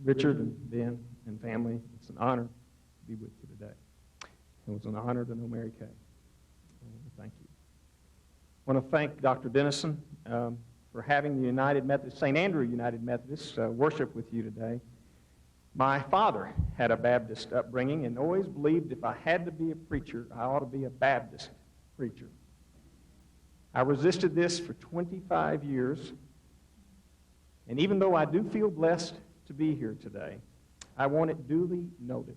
Richard and Ben and family, it's an honor to be with you today. It was an honor to know Mary Kay. Thank you. I want to thank Dr. Dennison for having the United Methodist, St. Andrew United Methodist worship with you today. My father had a Baptist upbringing and always believed if I had to be a preacher, I ought to be a Baptist preacher. I resisted this for 25 years, and even though I do feel blessed to be here today, I want it duly noted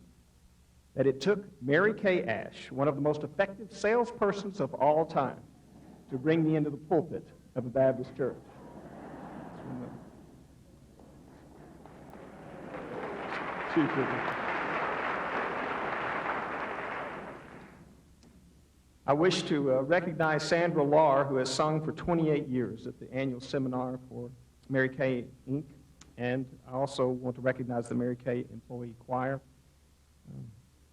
that it took Mary Kay Ash, one of the most effective salespersons of all time, to bring me into the pulpit of a Baptist church. I wish to recognize Sandra Lahr, who has sung for 28 years at the annual seminar for Mary Kay, Inc., and I also want to recognize the Mary Kay Employee Choir.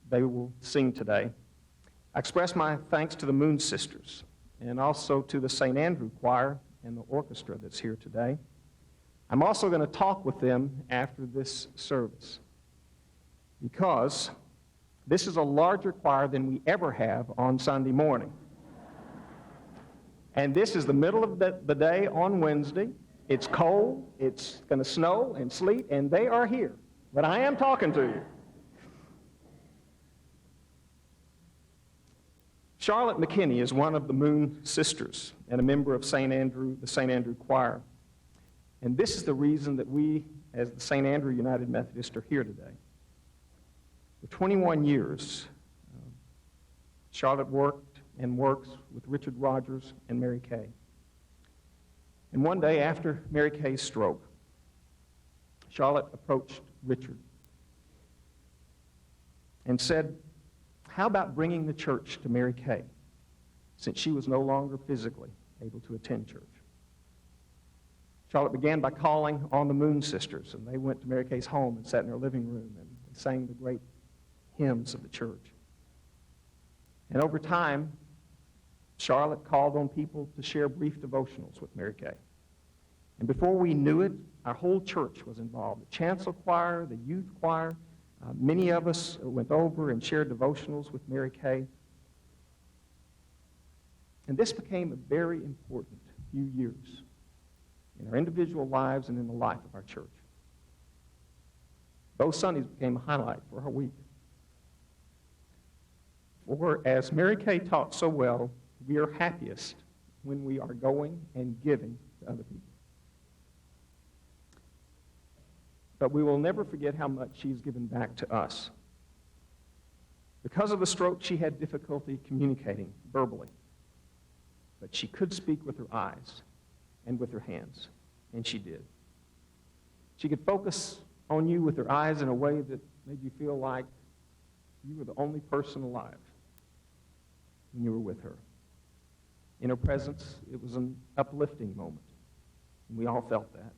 They will sing today. I express my thanks to the Moon Sisters and also to the St. Andrew Choir and the orchestra that's here today. I'm also going to talk with them after this service because this is a larger choir than we ever have on Sunday morning. And this is the middle of the day on Wednesday. It's cold, it's going to snow and sleet, and they are here. But I am talking to you. Charlotte McKinney is one of the Moon Sisters and a member of the St. Andrew Choir. And this is the reason that we, as the St. Andrew United Methodist, are here today. For 21 years, Charlotte worked and works with Richard Rogers and Mary Kay. And one day after Mary Kay's stroke, Charlotte approached Richard and said, "How about bringing the church to Mary Kay, since she was no longer physically able to attend church?" Charlotte began by calling on the Moon Sisters, and they went to Mary Kay's home and sat in her living room and sang the great hymns of the church. And over time, Charlotte called on people to share brief devotionals with Mary Kay. And before we knew it, our whole church was involved. The chancel choir, the youth choir, many of us went over and shared devotionals with Mary Kay. And this became a very important few years in our individual lives and in the life of our church. Those Sundays became a highlight for our week. For as Mary Kay taught so well, we are happiest when we are going and giving to other people. But we will never forget how much she's given back to us. Because of the stroke, she had difficulty communicating verbally. But she could speak with her eyes and with her hands, and she did. She could focus on you with her eyes in a way that made you feel like you were the only person alive when you were with her. In her presence, it was an uplifting moment, and we all felt that.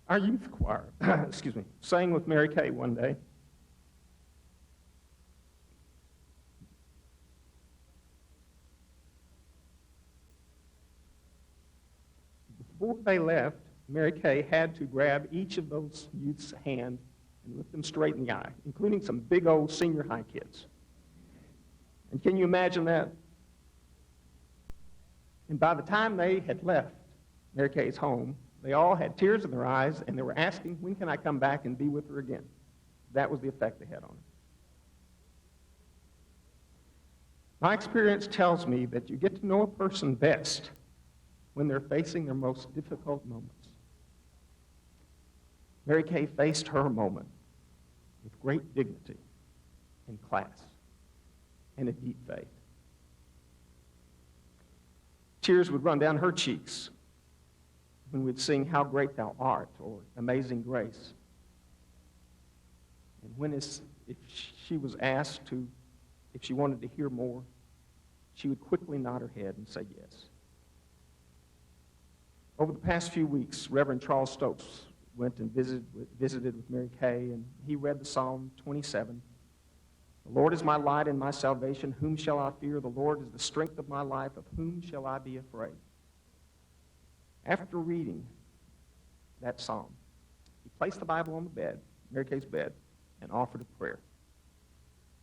Our youth choir, sang with Mary Kay one day. Before they left, Mary Kay had to grab each of those youth's hand and look them straight in the eye, including some big old senior high kids. And can you imagine that? And by the time they had left Mary Kay's home, they all had tears in their eyes, and they were asking, when can I come back and be with her again? That was the effect they had on her. My experience tells me that you get to know a person best when they're facing their most difficult moments. Mary Kay faced her moment with great dignity and class and a deep faith. Tears would run down her cheeks when we'd sing How Great Thou Art or Amazing Grace. And if she was asked if she wanted to hear more, she would quickly nod her head and say yes. Over the past few weeks, Reverend Charles Stokes went and visited with Mary Kay, and he read the Psalm 27. The Lord is my light and my salvation. Whom shall I fear? The Lord is the strength of my life. Of whom shall I be afraid? After reading that psalm, he placed the Bible on the bed, Mary Kay's bed, and offered a prayer.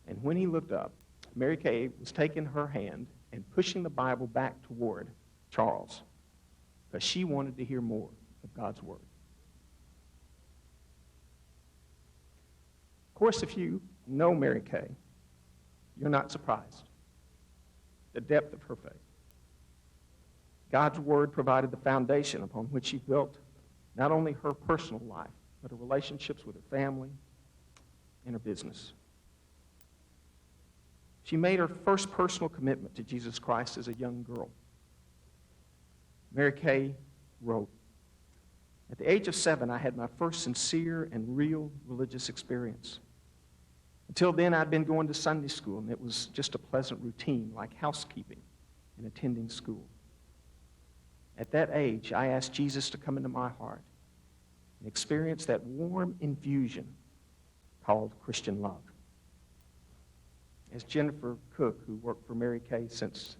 And when he looked up, Mary Kay was taking her hand and pushing the Bible back toward Charles because she wanted to hear more of God's Word. Of course, if you know Mary Kay, you're not surprised. The depth of her faith. God's Word provided the foundation upon which she built not only her personal life, but her relationships with her family and her business. She made her first personal commitment to Jesus Christ as a young girl. Mary Kay wrote, "At the age of 7, I had my first sincere and real religious experience. Until then, I'd been going to Sunday school, and it was just a pleasant routine, like housekeeping and attending school. At that age, I asked Jesus to come into my heart and experience that warm infusion called Christian love." As Jennifer Cook, who worked for Mary Kay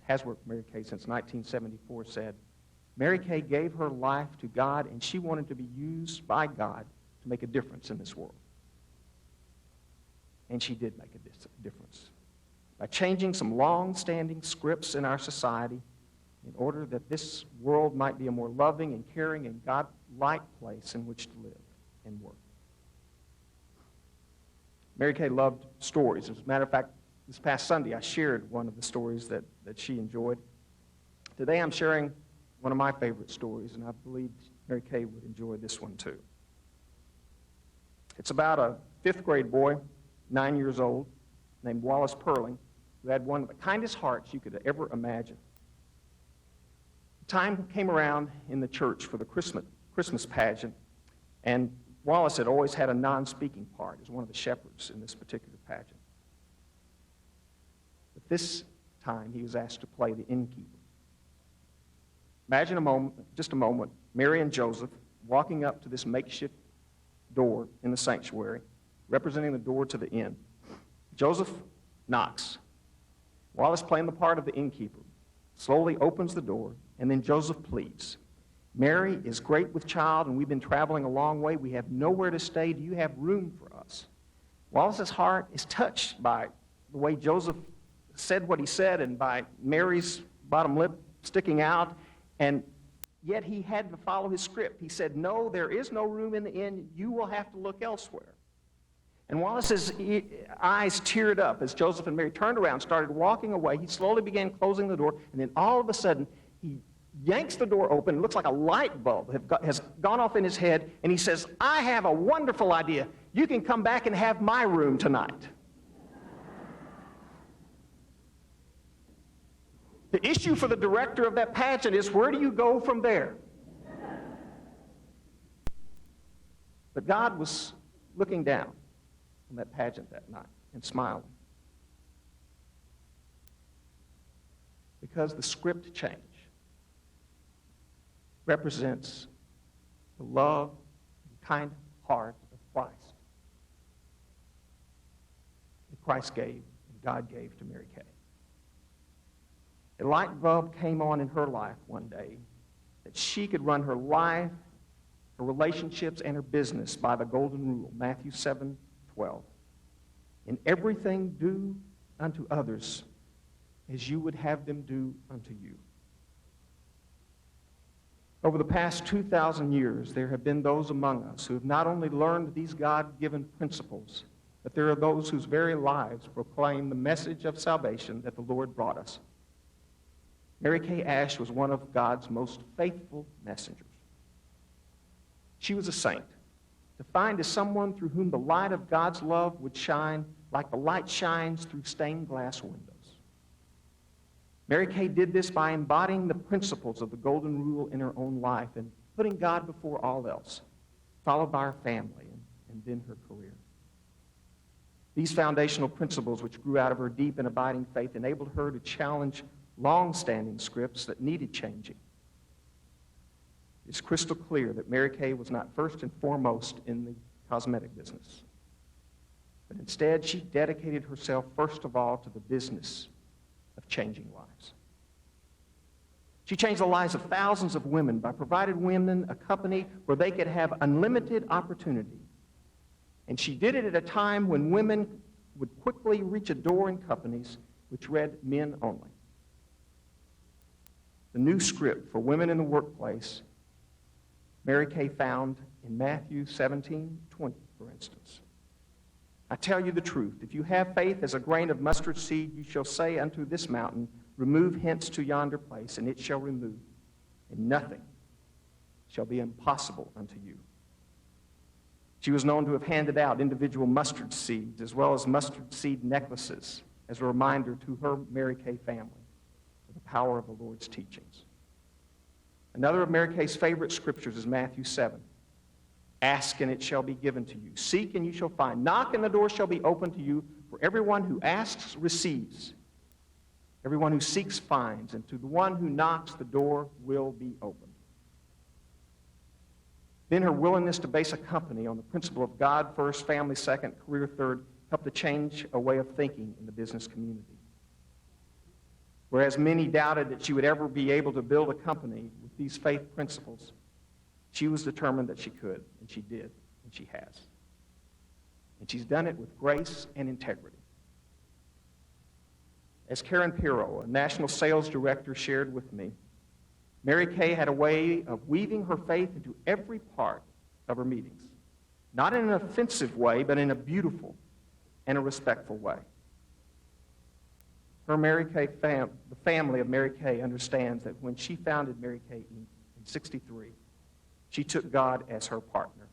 has worked for Mary Kay since 1974, said, Mary Kay gave her life to God, and she wanted to be used by God to make a difference in this world. And she did make a difference by changing some long-standing scripts in our society in order that this world might be a more loving and caring and God-like place in which to live and work. Mary Kay loved stories. As a matter of fact, this past Sunday, I shared one of the stories that she enjoyed. Today, I'm sharing one of my favorite stories, and I believe Mary Kay would enjoy this one too. It's about a 5th grade boy, 9 years old, named Wallace Perling, who had one of the kindest hearts you could ever imagine. The time came around in the church for the Christmas pageant, and Wallace had always had a non-speaking part as one of the shepherds in this particular pageant. But this time, he was asked to play the innkeeper. Imagine just a moment, Mary and Joseph walking up to this makeshift door in the sanctuary, representing the door to the inn. Joseph knocks. Wallace, playing the part of the innkeeper, slowly opens the door, and then Joseph pleads, "Mary is great with child, and we've been traveling a long way. We have nowhere to stay. Do you have room for us?" Wallace's heart is touched by the way Joseph said what he said and by Mary's bottom lip sticking out, and yet he had to follow his script. He said, "No, there is no room in the inn. You will have to look elsewhere." And Wallace's eyes teared up as Joseph and Mary turned around, started walking away. He slowly began closing the door, and then all of a sudden, he yanks the door open. It looks like a light bulb has gone off in his head, and he says, "I have a wonderful idea. You can come back and have my room tonight." The issue for the director of that pageant is, where do you go from there? But God was looking down on that pageant that night and smiling. Because the script change represents the love and kind heart of Christ that Christ gave and God gave to Mary Kay. A light bulb came on in her life one day that she could run her life, her relationships, and her business by the golden rule, Matthew 7:12. "In everything do unto others as you would have them do unto you." Over the past 2,000 years, there have been those among us who have not only learned these God-given principles, but there are those whose very lives proclaim the message of salvation that the Lord brought us. Mary Kay Ash was one of God's most faithful messengers. She was a saint, defined as someone through whom the light of God's love would shine like the light shines through stained glass windows. Mary Kay did this by embodying the principles of the golden rule in her own life and putting God before all else, followed by her family and then her career. These foundational principles, which grew out of her deep and abiding faith, enabled her to challenge long-standing scripts that needed changing. It's crystal clear that Mary Kay was not first and foremost in the cosmetic business, But instead, she dedicated herself first of all to the business of changing lives. She changed the lives of thousands of women by providing women a company where they could have unlimited opportunity. And she did it at a time when women would quickly reach a door in companies which read men only. The new script for women in the workplace, Mary Kay found in Matthew 17:20, for instance. I tell you the truth, if you have faith as a grain of mustard seed, you shall say unto this mountain, remove hence to yonder place, and it shall remove, and nothing shall be impossible unto you. She was known to have handed out individual mustard seeds as well as mustard seed necklaces as a reminder to her Mary Kay family of the power of the Lord's teachings. Another of Mary Kay's favorite scriptures is Matthew 7. Ask and it shall be given to you. Seek and you shall find. Knock and the door shall be opened to you. For everyone who asks receives. Everyone who seeks finds. And to the one who knocks the door will be opened. Then her willingness to base a company on the principle of God first, family second, career third, helped to change a way of thinking in the business community. Whereas many doubted that she would ever be able to build a company with these faith principles, she was determined that she could, and she did, and she has. And she's done it with grace and integrity. As Karen Pirro, a national sales director, shared with me, Mary Kay had a way of weaving her faith into every part of her meetings. Not in an offensive way, but in a beautiful and a respectful way. Her Mary Kay the family of Mary Kay understands that when she founded Mary Kay Inc. in 1963, she took God as her partner.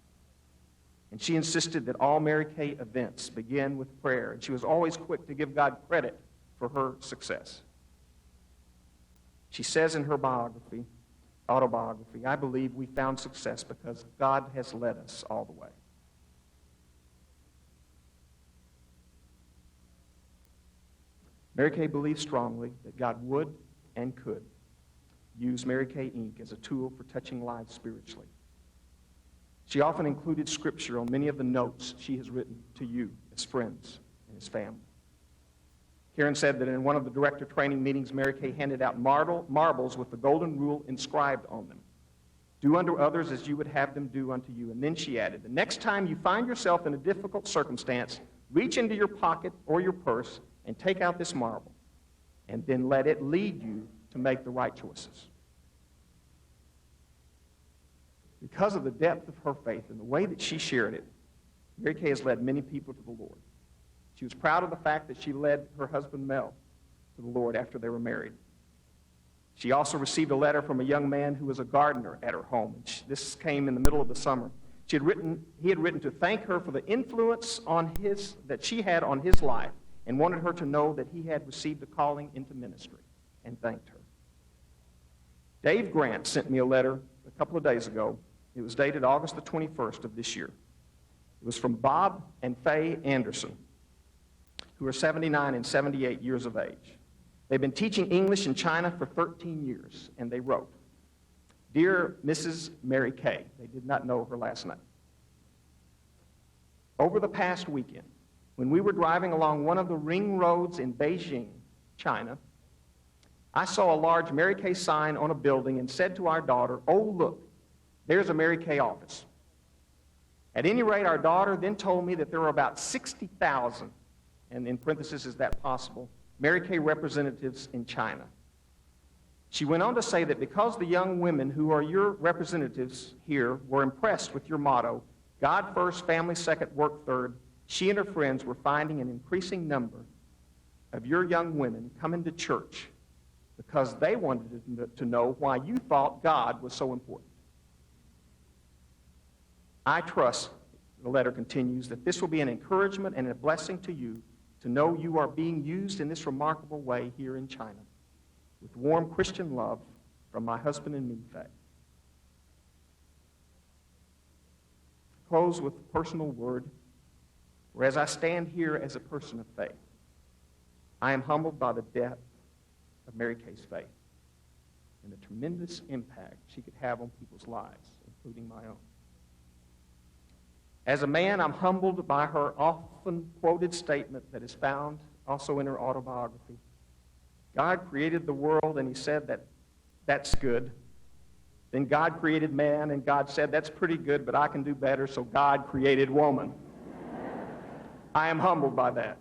And she insisted that all Mary Kay events begin with prayer, and she was always quick to give God credit for her success. She says in her autobiography, I believe we found success because God has led us all the way. Mary Kay believes strongly that God would and could use Mary Kay Inc. as a tool for touching lives spiritually. She often included scripture on many of the notes she has written to you as friends and as family. Karen said that in one of the director training meetings, Mary Kay handed out marbles with the golden rule inscribed on them. Do unto others as you would have them do unto you. And then she added, the next time you find yourself in a difficult circumstance, reach into your pocket or your purse and take out this marble, and then let it lead you to make the right choices. Because of the depth of her faith and the way that she shared it, Mary Kay has led many people to the Lord. She was proud of the fact that she led her husband Mel to the Lord after they were married. She also received a letter from a young man who was a gardener at her home. This came in the middle of the summer. He had written to thank her for the influence that she had on his life and wanted her to know that he had received a calling into ministry, and thanked her. Dave Grant sent me a letter a couple of days ago. It was dated August the 21st of this year. It was from Bob and Faye Anderson, who are 79 and 78 years of age. They've been teaching English in China for 13 years, and they wrote, Dear Mrs. Mary Kay, they did not know her last name. Over the past weekend, when we were driving along one of the ring roads in Beijing, China, I saw a large Mary Kay sign on a building and said to our daughter, oh, look, there's a Mary Kay office. At any rate, our daughter then told me that there were about 60,000, and in parentheses, is that possible, Mary Kay representatives in China. She went on to say that because the young women who are your representatives here were impressed with your motto, God first, family second, work third, she and her friends were finding an increasing number of your young women coming to church because they wanted to know why you thought God was so important. I trust, the letter continues, that this will be an encouragement and a blessing to you to know you are being used in this remarkable way here in China. With warm Christian love from my husband and me, Faye. Close with a personal word, where as I stand here as a person of faith, I am humbled by the depth of Mary Kay's faith and the tremendous impact she could have on people's lives, including my own. As a man, I'm humbled by her often quoted statement that is found also in her autobiography. God created the world, and he said that's good. Then God created man, and God said, that's pretty good, but I can do better, so God created woman. I am humbled by that.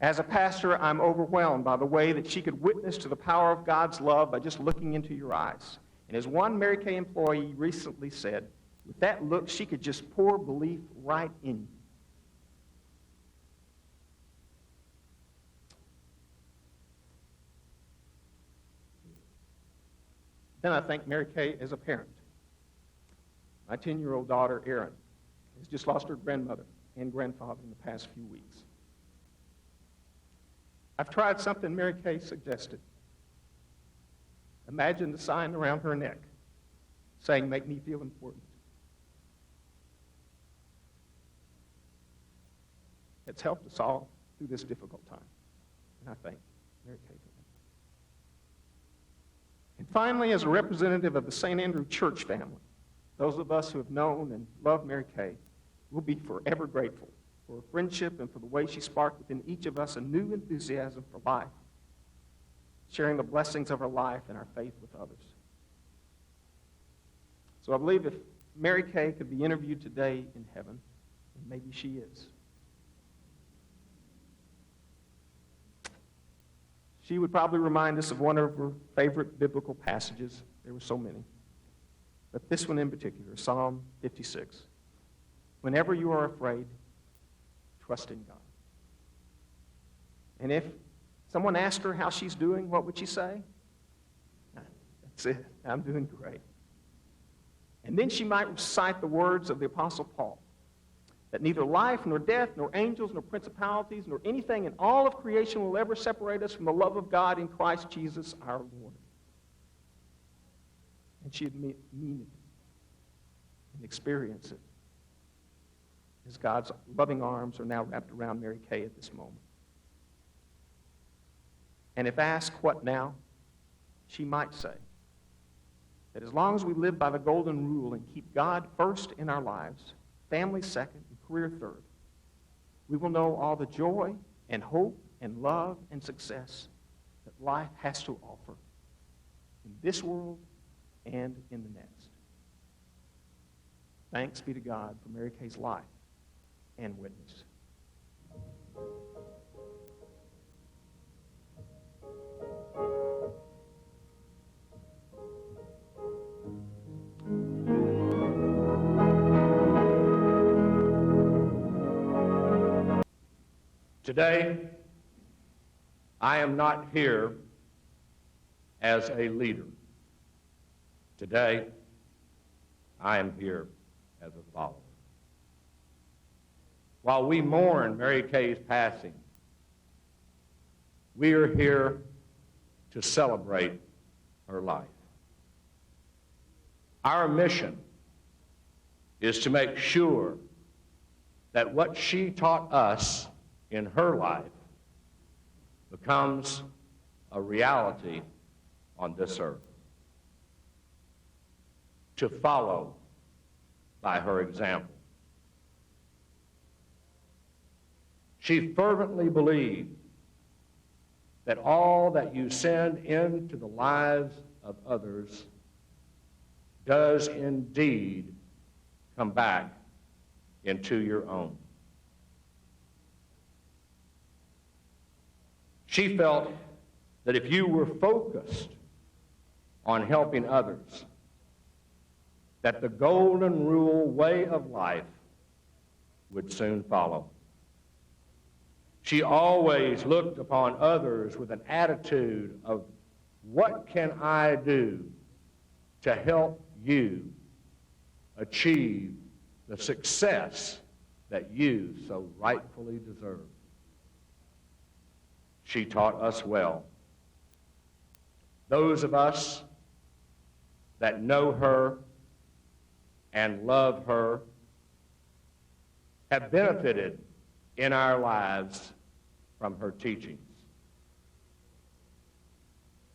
As a pastor, I'm overwhelmed by the way that she could witness to the power of God's love by just looking into your eyes. And as one Mary Kay employee recently said, with that look, she could just pour belief right in you. Then I thank Mary Kay as a parent. My 10-year-old daughter, Erin, has just lost her grandmother and grandfather in the past few weeks. I've tried something Mary Kay suggested. Imagine the sign around her neck saying, make me feel important. It's helped us all through this difficult time. And I thank Mary Kay for that. And finally, as a representative of the St. Andrew Church family, those of us who have known and loved Mary Kay will be forever grateful for her friendship and for the way she sparked within each of us a new enthusiasm for life, sharing the blessings of her life and our faith with others. So I believe if Mary Kay could be interviewed today in heaven, and maybe she is, she would probably remind us of one of her favorite biblical passages. There were so many. But this one in particular, Psalm 56. Whenever you are afraid, trust in God. And if someone asked her how she's doing, what would she say? That's it. I'm doing great. And then she might recite the words of the Apostle Paul, that neither life, nor death, nor angels, nor principalities, nor anything in all of creation will ever separate us from the love of God in Christ Jesus our Lord. And she'd mean it and experience it as God's loving arms are now wrapped around Mary Kay at this moment. And if asked what now, she might say that as long as we live by the golden rule and keep God first in our lives, family second, and career third, we will know all the joy and hope and love and success that life has to offer in this world and in the next. Thanks be to God for Mary Kay's life and witness. Today, I am not here as a leader. Today, I am here as a follower. While we mourn Mary Kay's passing, we are here to celebrate her life. Our mission is to make sure that what she taught us in her life becomes a reality on this earth. To follow by her example. She fervently believed that all that you send into the lives of others does indeed come back into your own. She felt that if you were focused on helping others, that the golden rule way of life would soon follow. She always looked upon others with an attitude of, what can I do to help you achieve the success that you so rightfully deserve? She taught us well. Those of us that know her and love her have benefited in our lives from her teachings.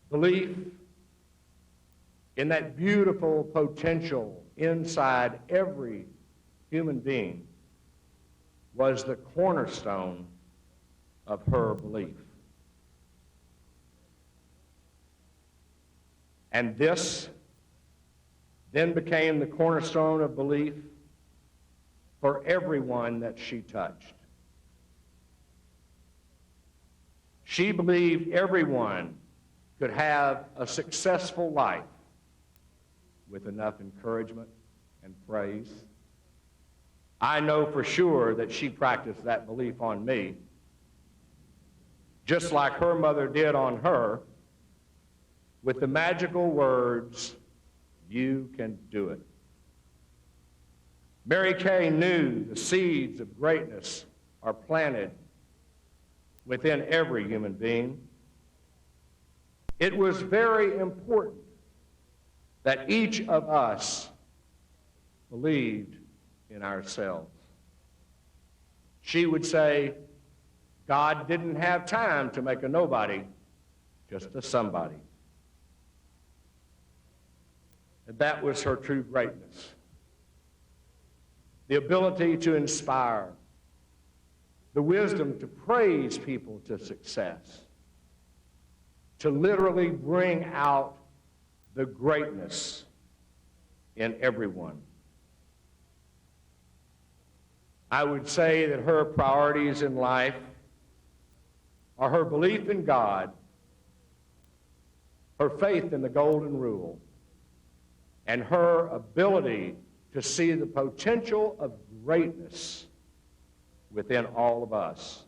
Belief in that beautiful potential inside every human being was the cornerstone of her belief. And this then became the cornerstone of belief for everyone that she touched. She believed everyone could have a successful life with enough encouragement and praise. I know for sure that she practiced that belief on me, just like her mother did on her, with the magical words, "You can do it." Mary Kay knew the seeds of greatness are planted within every human being. It was very important that each of us believed in ourselves. She would say, God didn't have time to make a nobody, just a somebody. And that was her true greatness. The ability to inspire, the wisdom to praise people to success, to literally bring out the greatness in everyone. I would say that her priorities in life are her belief in God, her faith in the golden rule, and her ability to see the potential of greatness within all of us.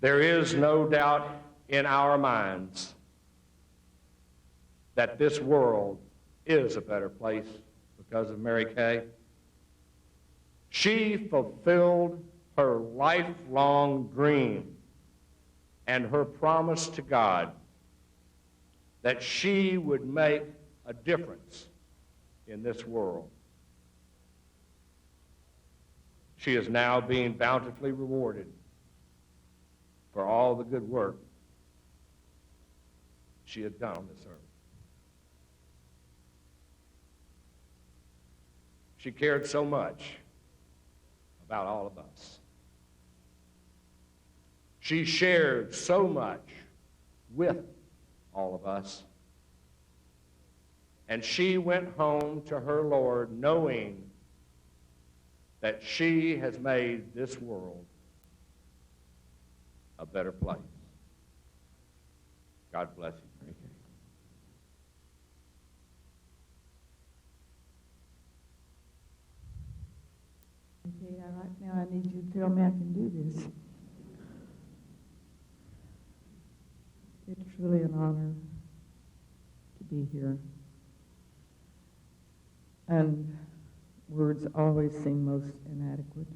There is no doubt in our minds that this world is a better place because of Mary Kay. She fulfilled her lifelong dream and her promise to God that she would make a difference in this world. She is now being bountifully rewarded for all the good work she had done on this earth. She cared so much about all of us. She shared so much with all of us. And she went home to her Lord knowing that she has made this world a better place. God bless you, Mary Kay. Okay, right now I need you to tell me I can do this. It's really an honor to be here. And words always seem most inadequate.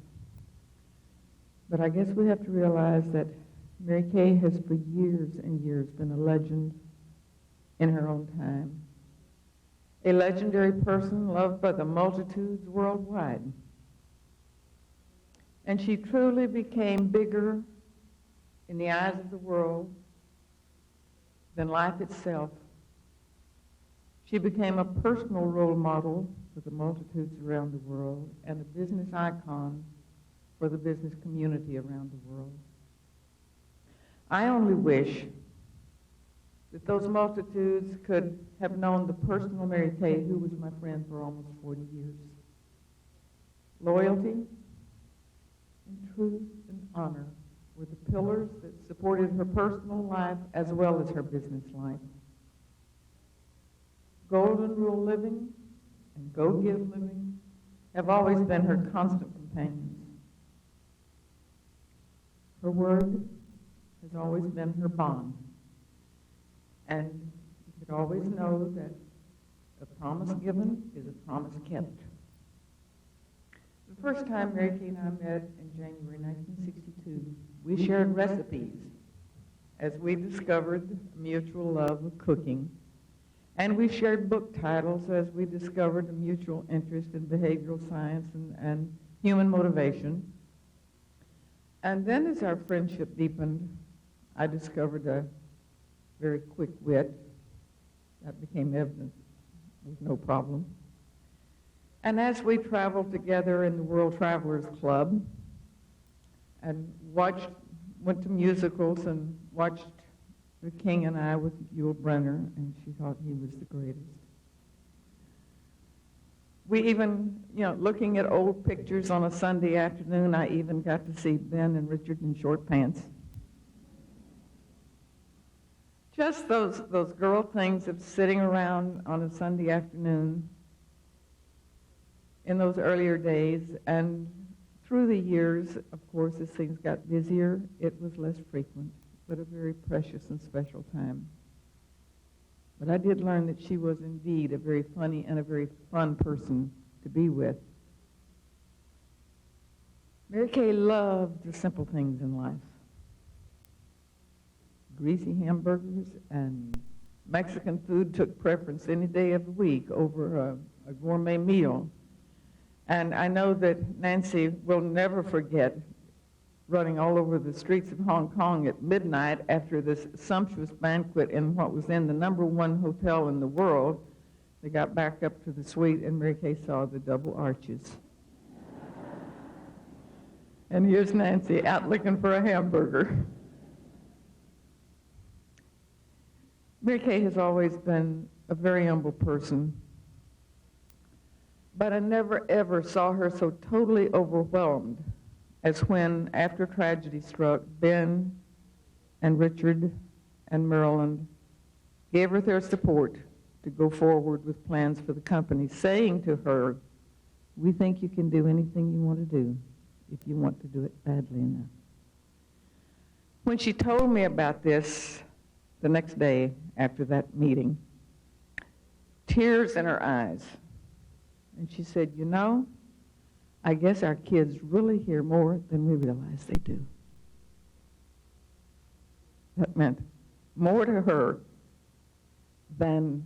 But I guess we have to realize that Mary Kay has for years and years been a legend in her own time. A legendary person loved by the multitudes worldwide. And she truly became bigger in the eyes of the world than life itself. She became a personal role model for the multitudes around the world and a business icon for the business community around the world. I only wish that those multitudes could have known the personal Mary Kay, who was my friend for almost 40 years. Loyalty and truth and honor were the pillars that supported her personal life as well as her business life. Golden rule living and go-give living have always been her constant companions. Her word has always been her bond. And you could always know that a promise given is a promise kept. The first time Mary Kay and I met in January 1962, we shared recipes as we discovered a mutual love of cooking. And we shared book titles as we discovered a mutual interest in behavioral science and human motivation. And then as our friendship deepened, I discovered a very quick wit. That became evident with no problem. And as we traveled together in the World Travelers Club and went to musicals and watched The King and I with Yul Brynner, and she thought he was the greatest. We even, looking at old pictures on a Sunday afternoon, I even got to see Ben and Richard in short pants. Just those girl things of sitting around on a Sunday afternoon in those earlier days. And through the years, of course, as things got busier, it was less frequent, but a very precious and special time. But I did learn that she was indeed a very funny and a very fun person to be with. Mary Kay loved the simple things in life. Greasy hamburgers and Mexican food took preference any day of the week over a gourmet meal. And I know that Nancy will never forget running all over the streets of Hong Kong at midnight after this sumptuous banquet in what was then the #1 hotel in the world. They got back up to the suite, and Mary Kay saw the double arches. And here's Nancy out looking for a hamburger. Mary Kay has always been a very humble person, but I never ever saw her so totally overwhelmed as when, after tragedy struck, Ben and Richard and Maryland gave her their support to go forward with plans for the company, saying to her, "We think you can do anything you want to do if you want to do it badly enough." When she told me about this the next day after that meeting, tears in her eyes, and she said, I guess our kids really hear more than we realize they do. That meant more to her than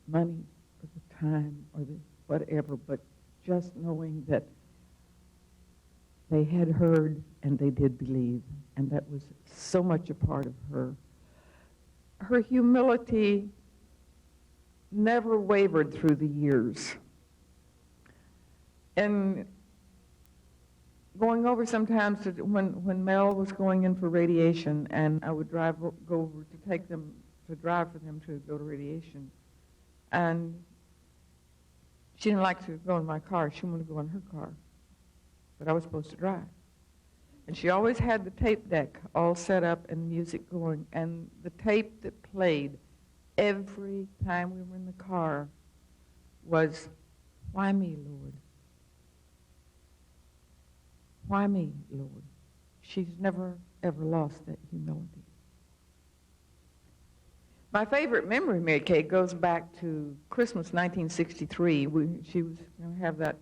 money or the time or the whatever, but just knowing that they had heard and they did believe, and that was so much a part of her. Her humility never wavered through the years. And going over sometimes to when Mel was going in for radiation, and I would go over to drive for them to go to radiation, and she didn't like to go in my car. She wanted to go in her car, but I was supposed to drive. And she always had the tape deck all set up and music going, and the tape that played every time we were in the car was, "Why me, Lord? Why me, Lord?" She's never, ever lost that humility. My favorite memory of Mary Kay goes back to Christmas 1963. She was going to have that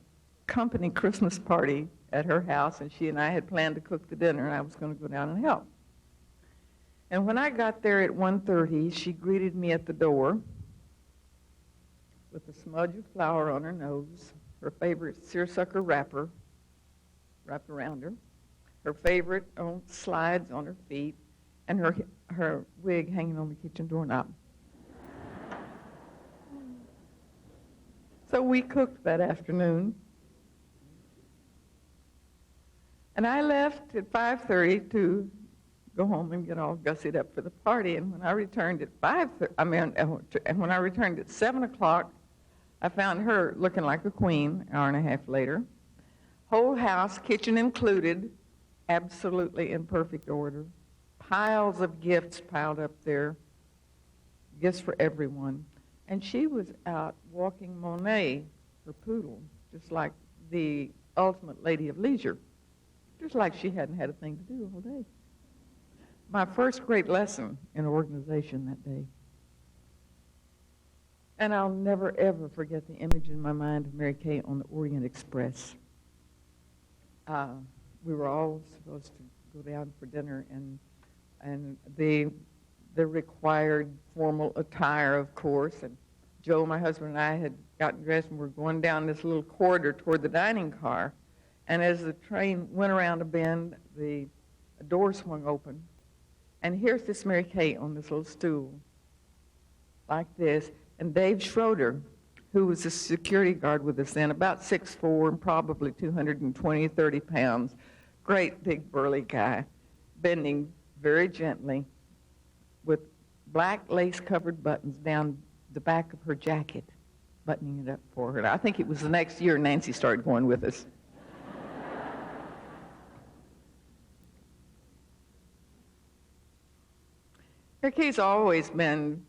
company Christmas party at her house, and she and I had planned to cook the dinner, and I was going to go down and help. And when I got there at 1:30, she greeted me at the door with a smudge of flour on her nose, her favorite seersucker wrapper wrapped around her, her favorite slides on her feet, and her wig hanging on the kitchen doorknob. So we cooked that afternoon. And I left at 5:30 to go home and get all gussied up for the party. And when I returned at 7 o'clock, I found her looking like a queen an hour and a half later. Whole house, kitchen included, absolutely in perfect order. Piles of gifts piled up there, gifts for everyone. And she was out walking Monet, her poodle, just like the ultimate lady of leisure, just like she hadn't had a thing to do all day. My first great lesson in organization that day. And I'll never, ever forget the image in my mind of Mary Kay on the Orient Express. We were all supposed to go down for dinner, and the required formal attire, of course, and Joe, my husband, and I had gotten dressed, and we're going down this little corridor toward the dining car, and as the train went around a bend, the door swung open, And here's this Mary Kay on this little stool, like this. And Dave Schroeder, who was a security guard with us then, about 6'4", and probably 220, 30 pounds, great big burly guy, bending very gently with black lace-covered buttons down the back of her jacket, buttoning it up for her. And I think it was the next year Nancy started going with us. Mary Kay's always been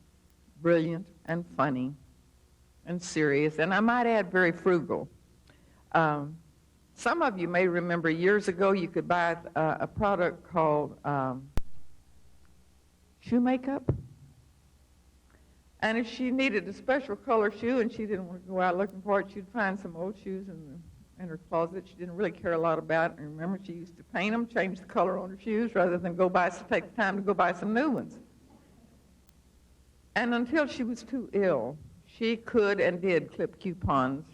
brilliant and funny and serious, and I might add very frugal. Some of you may remember years ago you could buy a product called shoe makeup. And if she needed a special color shoe and she didn't want to go out looking for it, she'd find some old shoes in her closet she didn't really care a lot about. And remember, she used to paint them, change the color on her shoes, rather than take the time to go buy some new ones. And until she was too ill, she could and did clip coupons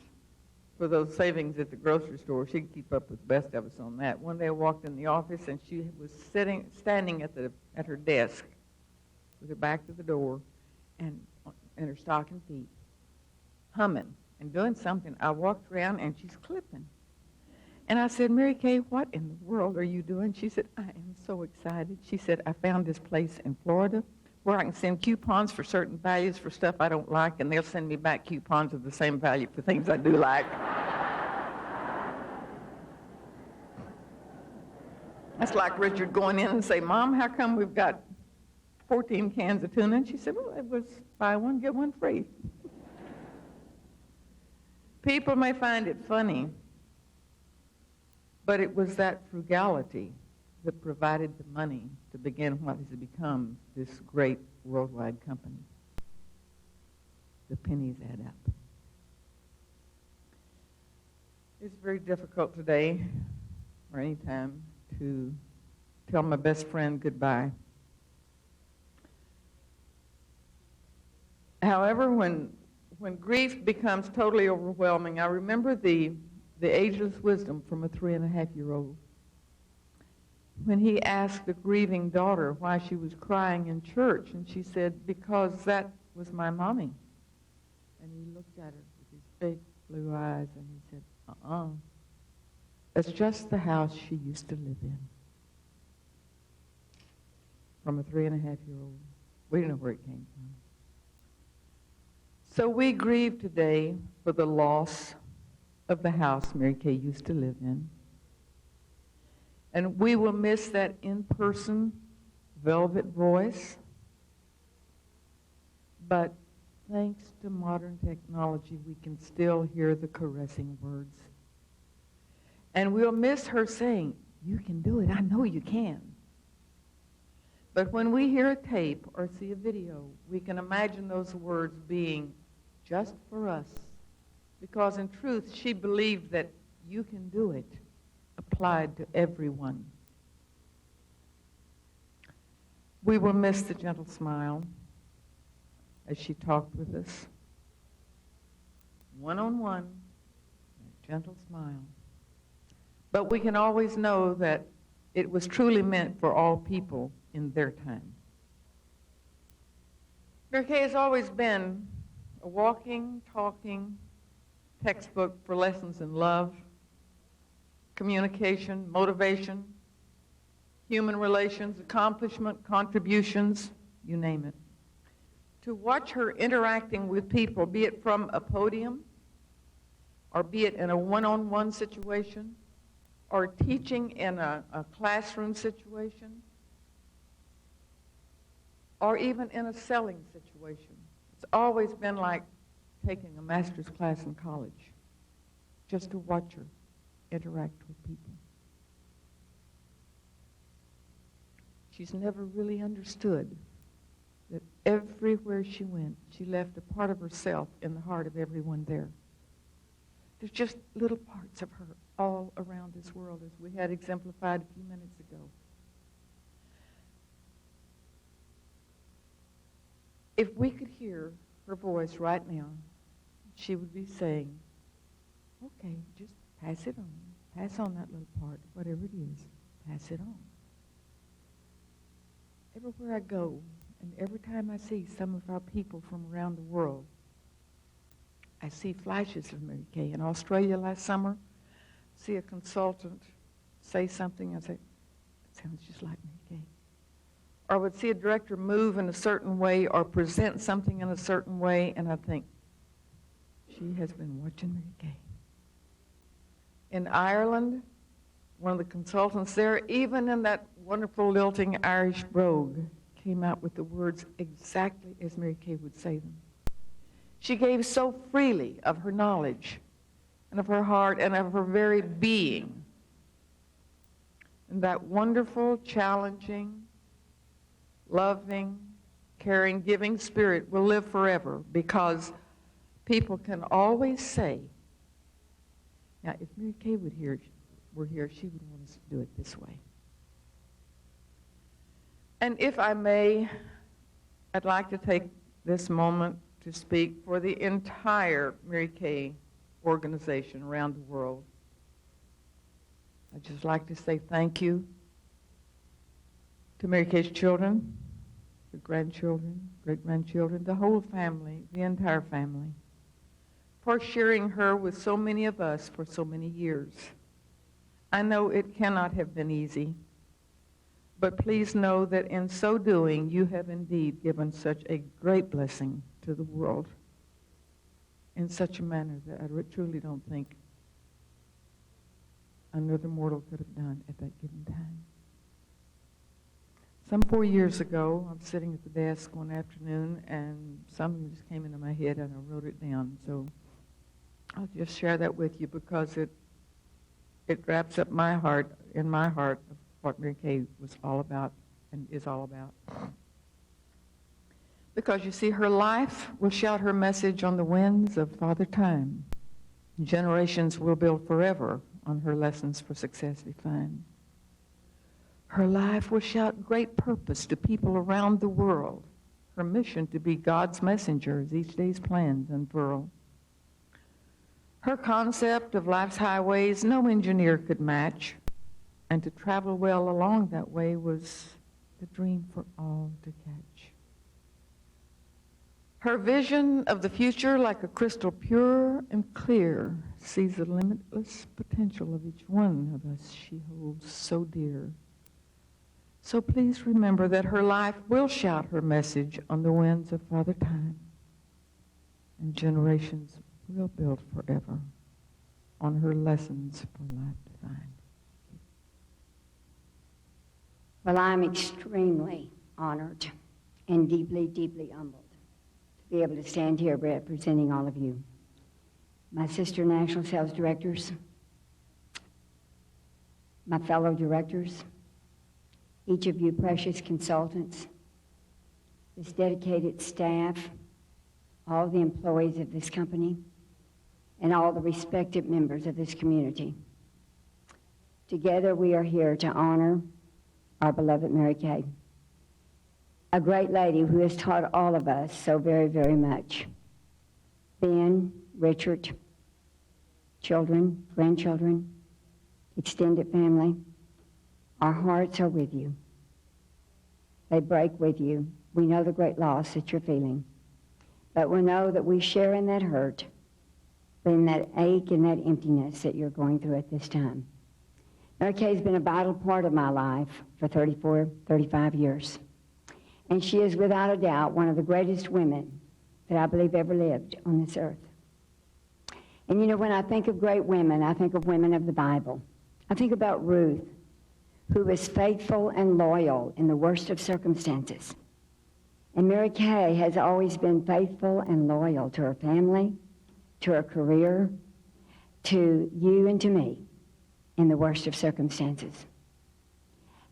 for those savings at the grocery store. She could keep up with the best of us on that. One day I walked in the office and she was standing at her desk with her back to the door and her stocking feet, humming and doing something. I walked around and she's clipping. And I said, Mary Kay, what in the world are you doing? She said, I am so excited. She said, I found this place in Florida where I can send coupons for certain values for stuff I don't like, and they'll send me back coupons of the same value for things I do like. That's like Richard going in and say, Mom, how come we've got 14 cans of tuna? And she said, well, it was buy one, get one free. People may find it funny, but it was that frugality that provided the money to begin what has become this great worldwide company. The pennies add up. It's very difficult today, or any time, to tell my best friend goodbye. However, when grief becomes totally overwhelming, I remember the ageless wisdom from a 3.5-year-old. When he asked a grieving daughter why she was crying in church, and she said, because that was my mommy. And he looked at her with his big blue eyes, and he said, that's just the house she used to live in. From a 3.5-year-old. We didn't know where it came from. So we grieve today for the loss of the house Mary Kay used to live in. And we will miss that in-person velvet voice. But thanks to modern technology, we can still hear the caressing words. And we'll miss her saying, you can do it, I know you can. But when we hear a tape or see a video, we can imagine those words being just for us. Because in truth, she believed that you can do it applied to everyone. We will miss the gentle smile as she talked with us. One-on-one, a gentle smile. But we can always know that it was truly meant for all people in their time. Mary Kay has always been a walking, talking textbook for lessons in love, communication, motivation, human relations, accomplishment, contributions, you name it. To watch her interacting with people, be it from a podium, or be it in a one-on-one situation, or teaching in a classroom situation, or even in a selling situation. It's always been like taking a master's class in college, just to watch her interact with people. She's never really understood that everywhere she went, she left a part of herself in the heart of everyone there. There's just little parts of her all around this world, as we had exemplified a few minutes ago. If we could hear her voice right now, she would be saying, okay, just pass it on. Pass on that little part, whatever it is. Pass it on. everywhere I go, and every time I see some of our people from around the world, I see flashes of Mary Kay. In Australia last summer, see a consultant say something, I say, it sounds just like Mary Kay. Or I would see a director move in a certain way or present something in a certain way, and I think, she has been watching Mary Kay. In Ireland, one of the consultants there, even in that wonderful lilting Irish brogue, came out with the words exactly as Mary Kay would say them. She gave so freely of her knowledge and of her heart and of her very being. And that wonderful, challenging, loving, caring, giving spirit will live forever, because people can always say, now if Mary Kay were here, she would want us to do it this way. And if I may, I'd like to take this moment to speak for the entire Mary Kay organization around the world. I'd just like to say thank you to Mary Kay's children, the grandchildren, great-grandchildren, the whole family, the entire family, for sharing her with so many of us for so many years. I know it cannot have been easy, but please know that in so doing, you have indeed given such a great blessing to the world in such a manner that I truly don't think another mortal could have done at that given time. Some 4 years ago, I'm sitting at the desk one afternoon, and something just came into my head, and I wrote it down. So I'll just share that with you, because it wraps up my heart, in my heart, of what Mary Kay was all about and is all about. Because you see, her life will shout her message on the winds of Father Time. Generations will build forever on her lessons for success defined. Her life will shout great purpose to people around the world. Her mission to be God's messenger as each day's plans unfurl. Her concept of life's highways no engineer could match, and to travel well along that way was the dream for all to catch. Her vision of the future, like a crystal pure and clear, sees the limitless potential of each one of us she holds so dear. So please remember that her life will shout her message on the winds of Father Time, and generations will build forever on her lessons for life defined. Well, I'm extremely honored and deeply, deeply humbled to be able to stand here representing all of you. My sister national sales directors, my fellow directors, each of you precious consultants, this dedicated staff, all the employees of this company, and all the respected members of this community. Together we are here to honor our beloved Mary Kay, a great lady who has taught all of us so very, very much. Ben, Richard, children, grandchildren, extended family, our hearts are with you. They break with you. We know the great loss that you're feeling, but we know that we share in that hurt, in that ache and that emptiness that you're going through at this time. Mary Kay has been a vital part of my life for 35 years. And she is without a doubt one of the greatest women that I believe ever lived on this earth. And you know, when I think of great women, I think of women of the Bible. I think about Ruth, who was faithful and loyal in the worst of circumstances. And Mary Kay has always been faithful and loyal to her family, to her career, to you and to me in the worst of circumstances.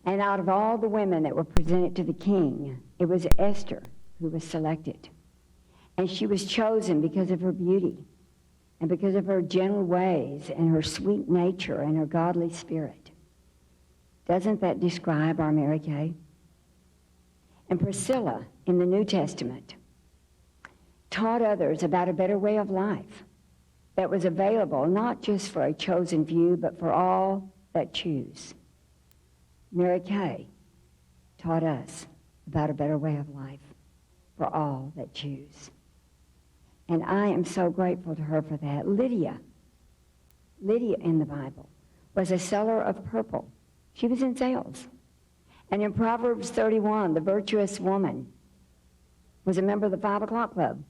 And out of all the women that were presented to the king, it was Esther who was selected. And she was chosen because of her beauty and because of her gentle ways and her sweet nature and her godly spirit. Doesn't that describe our Mary Kay? And Priscilla in the New Testament taught others about a better way of life that was available not just for a chosen few, but for all that choose. Mary Kay taught us about a better way of life for all that choose. And I am so grateful to her for that. Lydia in the Bible was a seller of purple. She was in sales. And in Proverbs 31, the virtuous woman was a member of the 5 o'clock club,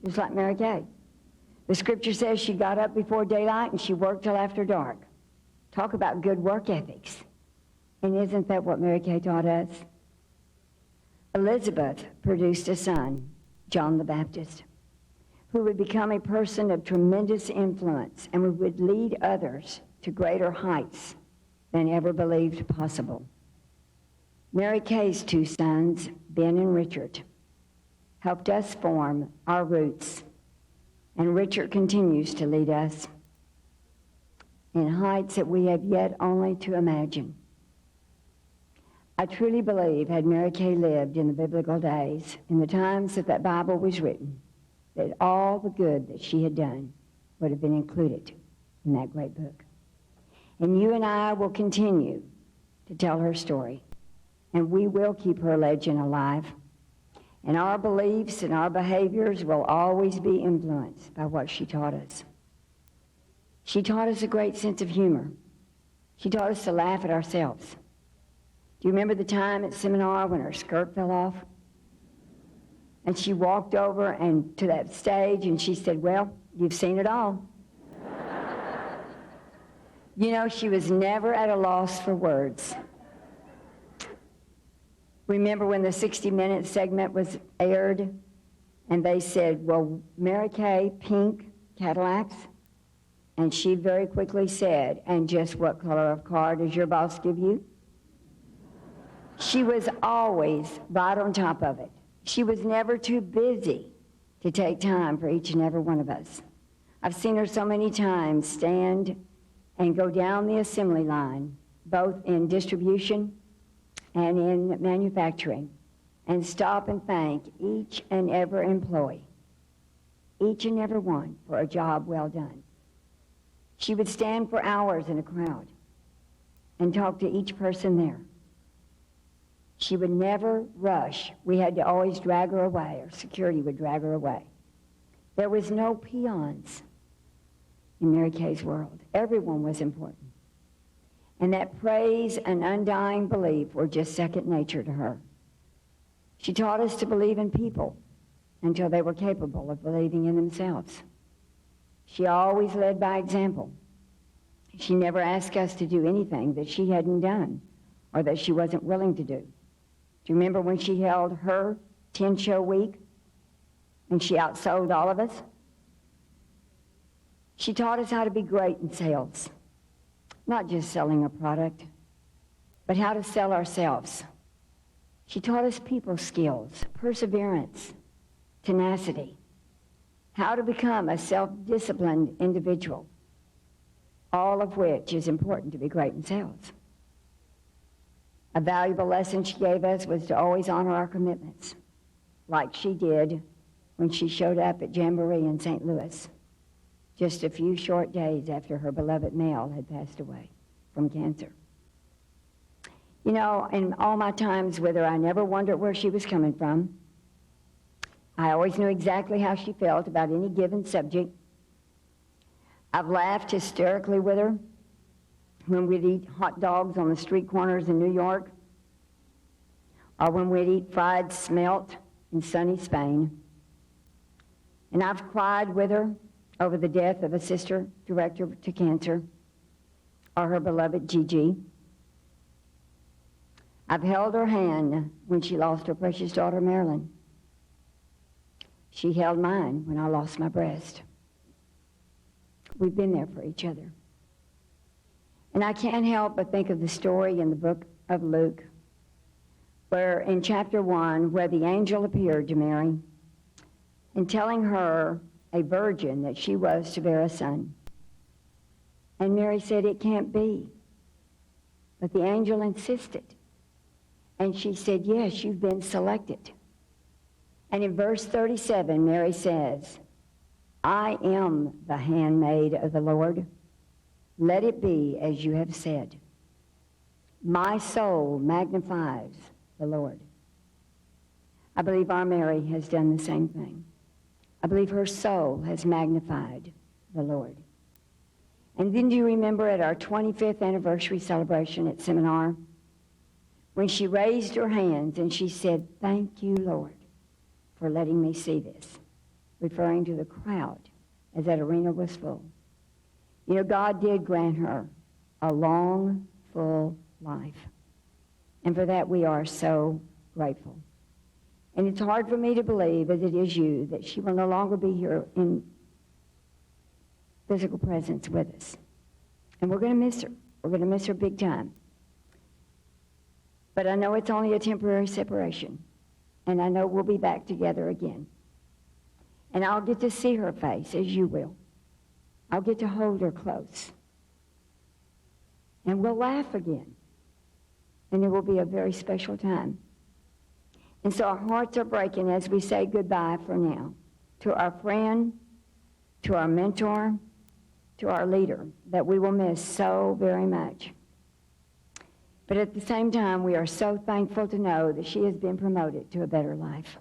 just like Mary Kay. The scripture says she got up before daylight and she worked till after dark. Talk about good work ethics. And isn't that what Mary Kay taught us? Elizabeth produced a son, John the Baptist, who would become a person of tremendous influence and who would lead others to greater heights than ever believed possible. Mary Kay's 2 sons, Ben and Richard, helped us form our roots, and Richard continues to lead us in heights that we have yet only to imagine. I truly believe, had Mary Kay lived in the biblical days, in the times that that Bible was written, that all the good that she had done would have been included in that great book. And you and I will continue to tell her story, and we will keep her legend alive. And our beliefs and our behaviors will always be influenced by what she taught us. She taught us a great sense of humor. She taught us to laugh at ourselves. Do you remember the time at seminar when her skirt fell off? And she walked over and to that stage and she said, "Well, you've seen it all." You know, she was never at a loss for words. Remember when the 60-minute segment was aired and they said, "Well, Mary Kay, pink Cadillacs?" And she very quickly said, "And just what color of car does your boss give you?" She was always right on top of it. She was never too busy to take time for each and every one of us. I've seen her so many times stand and go down the assembly line, both in distribution and in manufacturing, and stop and thank each and every employee, each and every one, for a job well done. She would stand for hours in a crowd and talk to each person there. She would never rush. We had to always drag her away, or security would drag her away. There was no peons in Mary Kay's world. Everyone was important. And that praise and undying belief were just second nature to her. She taught us to believe in people until they were capable of believing in themselves. She always led by example. She never asked us to do anything that she hadn't done or that she wasn't willing to do. Do you remember when she held her 10-show week and she outsold all of us? She taught us how to be great in sales, not just selling a product, but how to sell ourselves. She taught us people skills, perseverance, tenacity, how to become a self-disciplined individual, all of which is important to be great in sales. A valuable lesson she gave us was to always honor our commitments, like she did when she showed up at Jamboree in St. Louis, just a few short days after her beloved male had passed away from cancer. You know, in all my times with her, I never wondered where she was coming from. I always knew exactly how she felt about any given subject. I've laughed hysterically with her when we'd eat hot dogs on the street corners in New York, or when we'd eat fried smelt in sunny Spain. And I've cried with her over the death of a sister director to cancer, or her beloved Gigi. I've held her hand when she lost her precious daughter, Marilyn. She held mine when I lost my breast. We've been there for each other. And I can't help but think of the story in the book of Luke, where in chapter 1, where the angel appeared to Mary and telling her, a virgin, that she was to bear a son. And Mary said, "It can't be." But the angel insisted. And she said, "Yes, you've been selected." And in verse 37, Mary says, "I am the handmaid of the Lord. Let it be as you have said. My soul magnifies the Lord, I believe our Mary has done the same thing. I believe her soul has magnified the Lord. And then do you remember at our 25th anniversary celebration at seminar, when she raised her hands and she said, "Thank you, Lord, for letting me see this," referring to the crowd as that arena was full. You know, God did grant her a long, full life. And for that we are so grateful. And it's hard for me to believe, as it is you, that she will no longer be here in physical presence with us. And we're going to miss her. We're going to miss her big time. But I know it's only a temporary separation. And I know we'll be back together again. And I'll get to see her face, as you will. I'll get to hold her close. And we'll laugh again. And it will be a very special time. And so our hearts are breaking as we say goodbye for now to our friend, to our mentor, to our leader that we will miss so very much. But at the same time, we are so thankful to know that she has been promoted to a better life.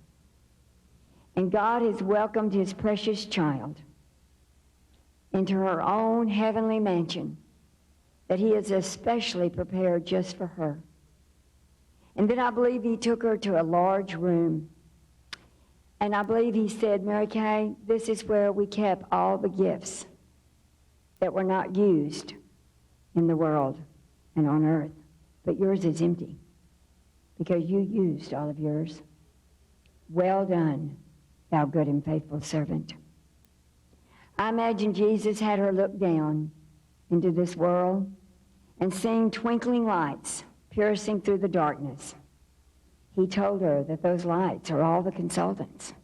And God has welcomed his precious child into her own heavenly mansion that he has especially prepared just for her. And then I believe he took her to a large room. And I believe he said, "Mary Kay, this is where we kept all the gifts that were not used in the world and on earth. But yours is empty because you used all of yours. Well done, thou good and faithful servant." I imagine Jesus had her look down into this world and seeing twinkling lights piercing through the darkness. He told her that those lights are all the consultants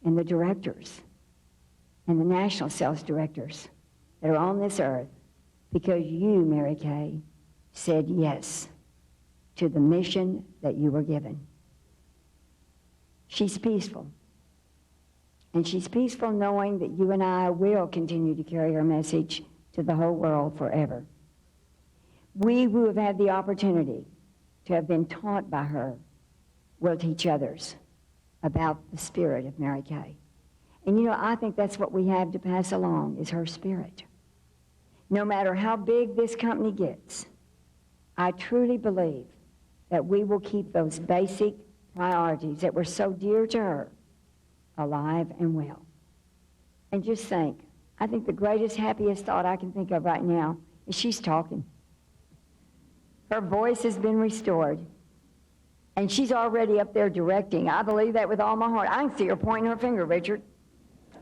and the directors and the national sales directors that are on this earth because you, Mary Kay, said yes to the mission that you were given. She's peaceful. And she's peaceful knowing that you and I will continue to carry her message to the whole world forever. We who have had the opportunity to have been taught by her will teach others about the spirit of Mary Kay. And you know, I think that's what we have to pass along is her spirit. No matter how big this company gets, I truly believe that we will keep those basic priorities that were so dear to her alive and well. And just think, I think the greatest, happiest thought I can think of right now is she's talking. Her voice has been restored. And she's already up there directing. I believe that with all my heart. I can see her pointing her finger, Richard.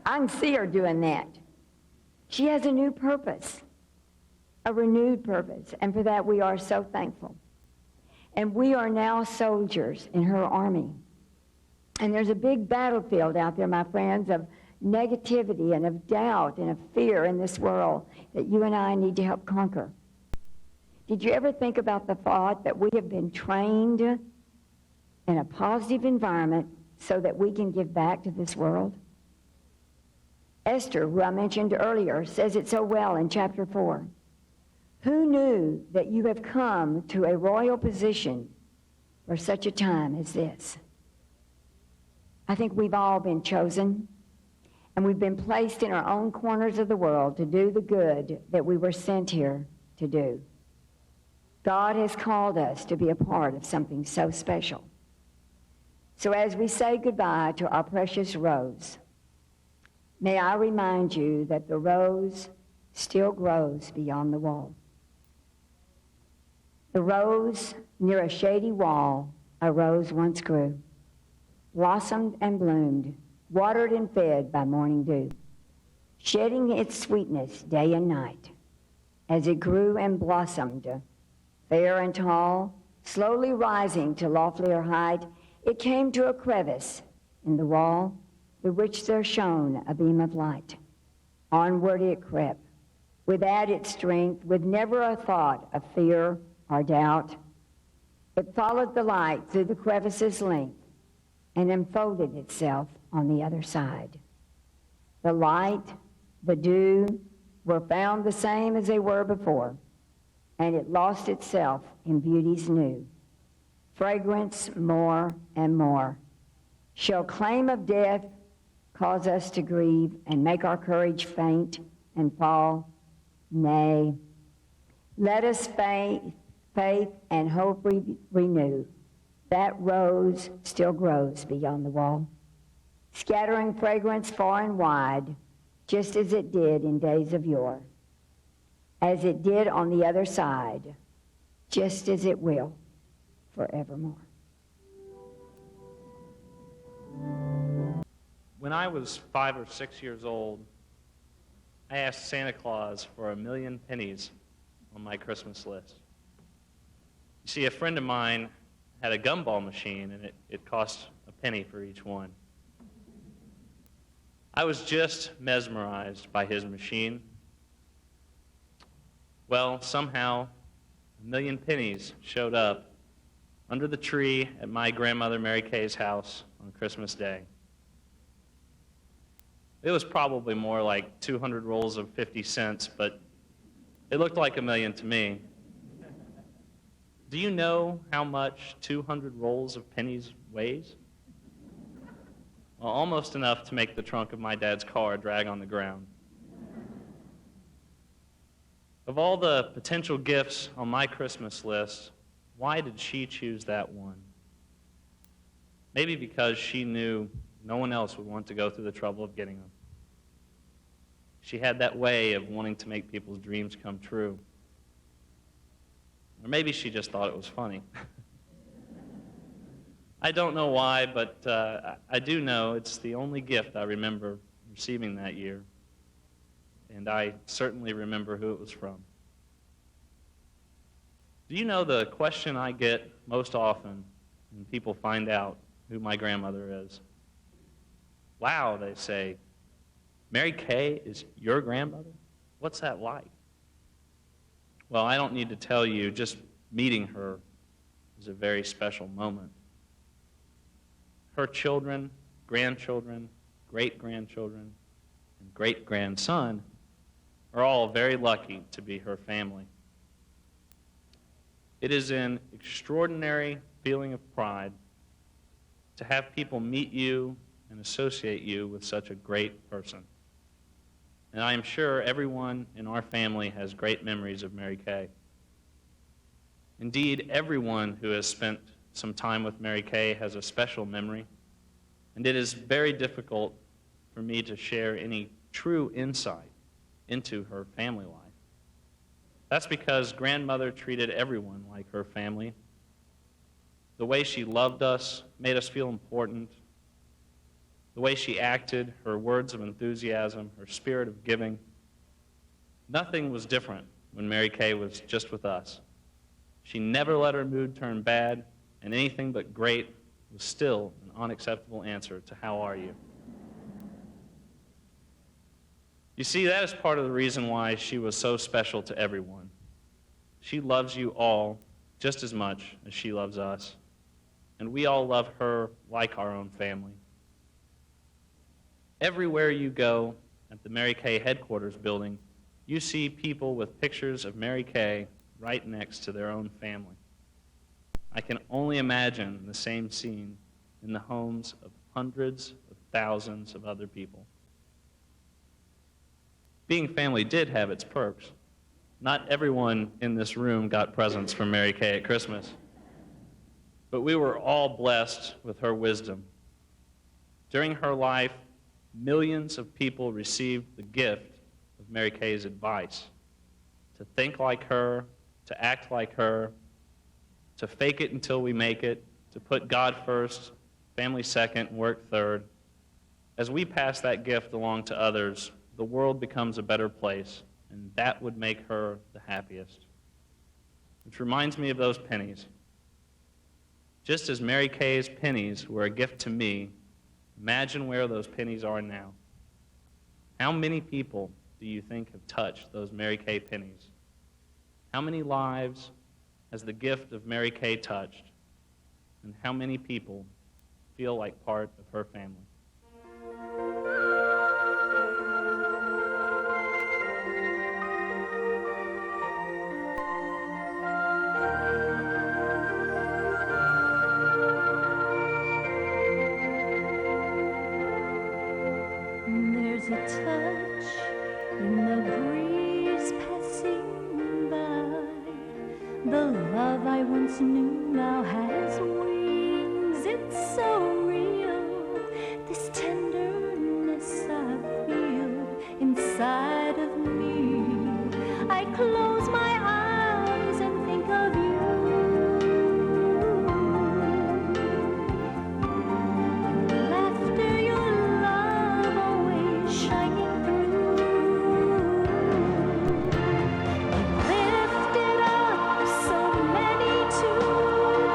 I can see her doing that. She has a new purpose, a renewed purpose. And for that, we are so thankful. And we are now soldiers in her army. And there's a big battlefield out there, my friends, of negativity and of doubt and of fear in this world that you and I need to help conquer. Did you ever think about the thought that we have been trained in a positive environment so that we can give back to this world? Esther, who I mentioned earlier, says it so well in chapter 4. Who knew that you have come to a royal position for such a time as this? I think we've all been chosen, and we've been placed in our own corners of the world to do the good that we were sent here to do. God has called us to be a part of something so special. So as we say goodbye to our precious rose, may I remind you that the rose still grows beyond the wall. The rose near a shady wall, a rose once grew, blossomed and bloomed, watered and fed by morning dew, shedding its sweetness day and night. As it grew and blossomed, fair and tall, slowly rising to loftier height, it came to a crevice in the wall through which there shone a beam of light. Onward it crept, with added strength, with never a thought of fear or doubt. It followed the light through the crevice's length and enfolded itself on the other side. The light, the dew, were found the same as they were before, and it lost itself in beauty's new. Fragrance more and more, Shall claim of death cause us to grieve and make our courage faint and fall? Nay, let us faith and hope renew. That rose still grows beyond the wall, scattering fragrance far and wide, just as it did in days of yore, as it did on the other side, just as it will forevermore. When I was 5 or 6 years old, I asked Santa Claus for 1,000,000 pennies on my Christmas list. You see, a friend of mine had a gumball machine, and it cost a penny for each one. I was just mesmerized by his machine. Well, somehow, 1,000,000 pennies showed up under the tree at my grandmother Mary Kay's house on Christmas Day. It was probably more like 200 rolls of 50 cents, but it looked like 1,000,000 to me. Do you know how much 200 rolls of pennies weighs? Well, almost enough to make the trunk of my dad's car drag on the ground. Of all the potential gifts on my Christmas list, why did she choose that one? Maybe because she knew no one else would want to go through the trouble of getting them. She had that way of wanting to make people's dreams come true. Or maybe she just thought it was funny. I don't know why, but I do know it's the only gift I remember receiving that year. And I certainly remember who it was from. Do you know the question I get most often when people find out who my grandmother is? Wow, they say, Mary Kay is your grandmother? What's that like? Well, I don't need to tell you, just meeting her is a very special moment. Her children, grandchildren, great-grandchildren, and great-grandson are all very lucky to be her family. It is an extraordinary feeling of pride to have people meet you and associate you with such a great person. And I am sure everyone in our family has great memories of Mary Kay. Indeed, everyone who has spent some time with Mary Kay has a special memory, and it is very difficult for me to share any true insight into her family life. That's because grandmother treated everyone like her family. The way she loved us made us feel important. The way she acted, her words of enthusiasm, her spirit of giving, nothing was different when Mary Kay was just with us. She never let her mood turn bad, and anything but great was still an unacceptable answer to how are you. You see, that is part of the reason why she was so special to everyone. She loves you all just as much as she loves us, and we all love her like our own family. Everywhere you go at the Mary Kay headquarters building, you see people with pictures of Mary Kay right next to their own family. I can only imagine the same scene in the homes of hundreds of thousands of other people. Being family did have its perks. Not everyone in this room got presents from Mary Kay at Christmas, but we were all blessed with her wisdom. During her life, millions of people received the gift of Mary Kay's advice: to think like her, to act like her, to fake it until we make it, to put God first, family second, and work third. As we pass that gift along to others, the world becomes a better place, and that would make her the happiest. Which reminds me of those pennies. Just as Mary Kay's pennies were a gift to me, imagine where those pennies are now. How many people do you think have touched those Mary Kay pennies? How many lives has the gift of Mary Kay touched? And how many people feel like part of her family? There's a touch in the breeze passing by. The love I once knew now has wings. It's so real, this tenderness I feel inside of me. I close my eyes and think of you. Laughter, your love always shining through. You lifted up so many to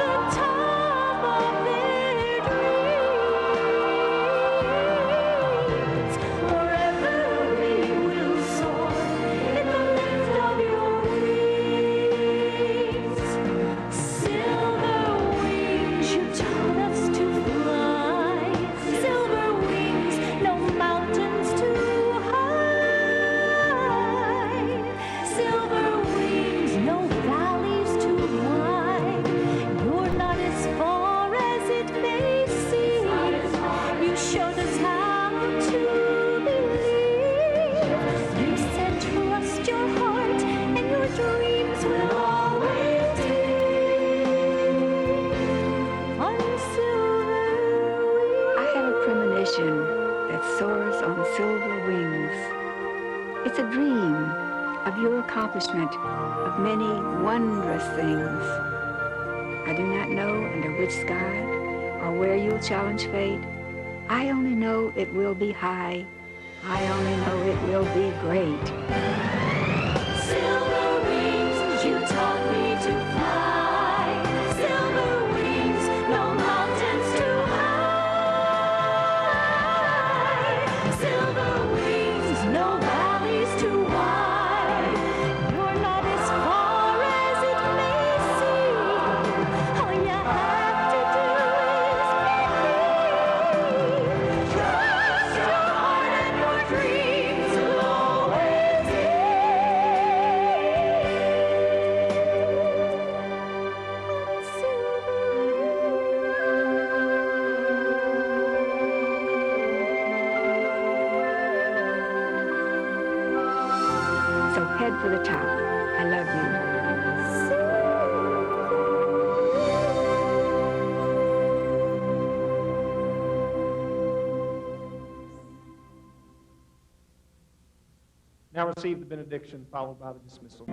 the top of their dreams. Forever we will soar in the lift of your wings. Silver wings, you taught us to fly. Silver wings, no mountains too high. Silver wings, no valleys too wide. You're not as far as it may seem. You showed us how to believe. You said trust your heart and your dreams will always be on silver wings. I have a premonition that soars on silver wings. It's a dream of your accomplishment of many wondrous things. I do not know under which sky or where you'll challenge fate. I only know it will be high. I only know it will be great. Silver wings, you taught me to fly. Silver wings, no mountains too high. Silver wings, no valleys too wide. You're not as far as it may seem. All you have to do is believe. Trust your heart and your dreams will always be So head for the top. I love you. Now receive the benediction followed by the dismissal.